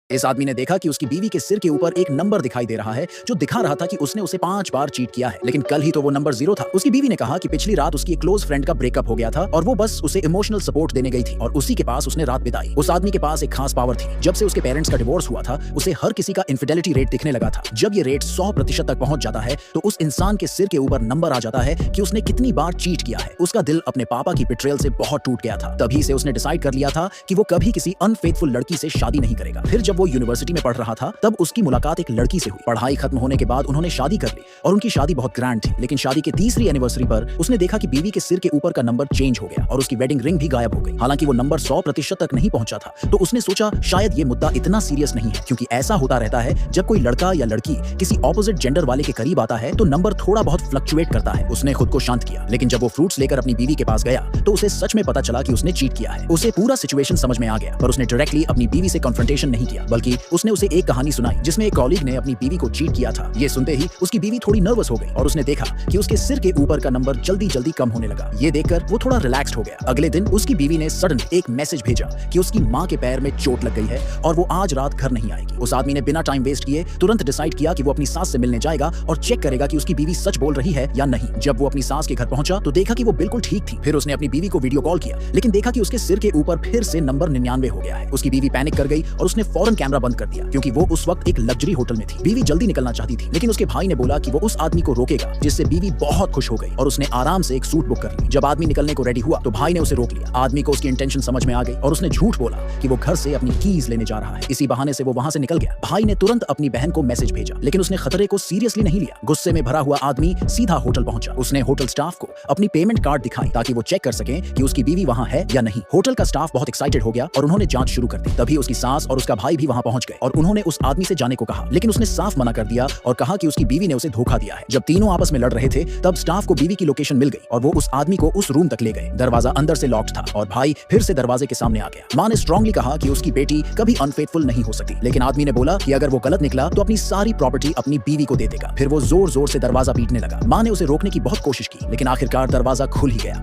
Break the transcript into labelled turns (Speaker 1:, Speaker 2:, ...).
Speaker 1: इस आदमी ने देखा कि उसकी बीवी के सिर के ऊपर एक नंबर दिखाई दे रहा है जो दिखा रहा था कि उसने उसे 5 बार चीट किया है, लेकिन कल ही तो वो नंबर 0 था। उसकी बीवी ने कहा कि पिछली रात उसकी एक क्लोज फ्रेंड का ब्रेकअप हो गया था और वो बस उसे इमोशनल सपोर्ट देने गई थी और उसी के पास उसने रात बिताई। उस आदमी के पास एक खास पावर थी। जब से उसके पेरेंट्स का डिवोर्स हुआ था, उसे हर किसी का इनफिडेलिटी रेट दिखने लगा था। जब ये रेट 100% तक पहुंच जाता है तो उस इंसान के सिर के ऊपर नंबर आ जाता है कि उसने कितनी बार चीट किया है। उसका दिल अपने पापा की बिट्रेयल से बहुत टूट गया था। तभी से उसने डिसाइड कर लिया था कि वो कभी किसी अनफेथफुल लड़की से शादी नहीं करेगा। फिर जब वो यूनिवर्सिटी में पढ़ रहा था तब उसकी मुलाकात एक लड़की से हुई। पढ़ाई खत्म होने के बाद उन्होंने शादी कर ली और उनकी शादी बहुत ग्रैंड थी, लेकिन शादी के तीसरी एनिवर्सरी पर उसने देखा कि बीवी के सिर के ऊपर का नंबर चेंज हो गया और उसकी वेडिंग रिंग भी गायब हो गई। हालांकि वो नंबर 100% तक नहीं पहुंचा था, तो उसने सोचा शायद ये मुद्दा इतना सीरियस नहीं है, क्योंकि ऐसा होता रहता है जब कोई लड़का या लड़की किसी ऑपोजिट जेंडर वाले के करीब आता है तो नंबर थोड़ा बहुत फ्लक्चुएट करता है। उसने खुद को शांत किया, लेकिन जब वो फ्रूट्स लेकर अपनी बीवी के पास गया तो उसे सच में पता चला कि उसने चीट किया है। उसे पूरा सिचुएशन समझ में आ गया, पर उसने डायरेक्टली अपनी बीवी से कन्फ्रंटेशन नहीं किया, बल्कि उसने उसे एक कहानी सुनाई जिसमें एक कॉलीग ने अपनी बीवी को चीट किया था। ये सुनते ही उसकी बीवी थोड़ी नर्वस हो गई और उसने देखा कि उसके सिर के ऊपर का नंबर जल्दी जल्दी कम होने लगा। ये देखकर वो थोड़ा रिलैक्स्ड हो गया। अगले दिन उसकी बीवी ने सडन एक मैसेज भेजा कि उसकी माँ के पैर में चोट लग गई है और वो आज रात घर नहीं आएगी। उस आदमी ने बिना टाइम वेस्ट किए तुरंत डिसाइड किया कि वो अपनी सास से मिलने जाएगा और चेक करेगा कि उसकी बीवी सच बोल रही है या नहीं। जब वो अपनी सास के घर पहुंचा तो देखा कि वो बिल्कुल ठीक थी। फिर उसने अपनी बीवी को वीडियो कॉल किया, लेकिन देखा कि उसके सिर के ऊपर फिर से नंबर 99 हो गया है। उसकी बीवी पैनिक कर गई और उसने फौरन कैमरा बंद कर दिया, क्योंकि वो उस वक्त एक लग्जरी होटल में थी। बीवी जल्दी निकलना चाहती थी, लेकिन उसके भाई ने बोला कि वो उस आदमी को रोकेगा, जिससे बीवी बहुत खुश हो गई और उसने आराम से एक सूट बुक कर ली। जब आदमी निकलने को रेडी हुआ तो भाई ने उसे रोक लिया। आदमी को उसकी इंटेंशन समझ में आ गई और उसने झूठ बोला कि वो घर से अपनी कीज लेने जा रहा है। इसी बहाने से वो वहां से निकल गया। भाई ने तुरंत अपनी बहन को मैसेज भेजा, लेकिन उसने खतरे को सीरियसली नहीं लिया। गुस्से में भरा हुआ आदमी सीधा होटल पहुंचा। उसने होटल स्टाफ को अपनी पेमेंट कार्ड दिखाई ताकि वो चेक कर सके कि उसकी बीवी वहां है या नहीं। होटल का स्टाफ बहुत एक्साइटेड हो गया और उन्होंने जांच शुरू कर दी। तभी उसकी सास और उसका भाई भी वहां पहुंच गए और उन्होंने उस आदमी से जाने को कहा, लेकिन उसने साफ मना कर दिया और कहा कि उसकी बीवी ने उसे धोखा दिया है। जब तीनों आपस में लड़ रहे थे तब स्टाफ को बीवी की लोकेशन मिल गई और वो उस आदमी को उस रूम तक ले गए। दरवाजा अंदर से लॉक्ड था और भाई फिर से दरवाजे के सामने आ गया। मां ने स्ट्रांगली कहा कि उसकी बेटी कभी अनफेथफुल नहीं हो सकती, लेकिन आदमी ने बोला कि अगर वो गलत निकला तो अपनी सारी प्रॉपर्टी अपनी बीवी को दे देगा। फिर वो जोर जोर से दरवाजा पीटने लगा। मां ने उसे रोकने की बहुत कोशिश की, लेकिन आखिरकार दरवाजा खुल ही गया।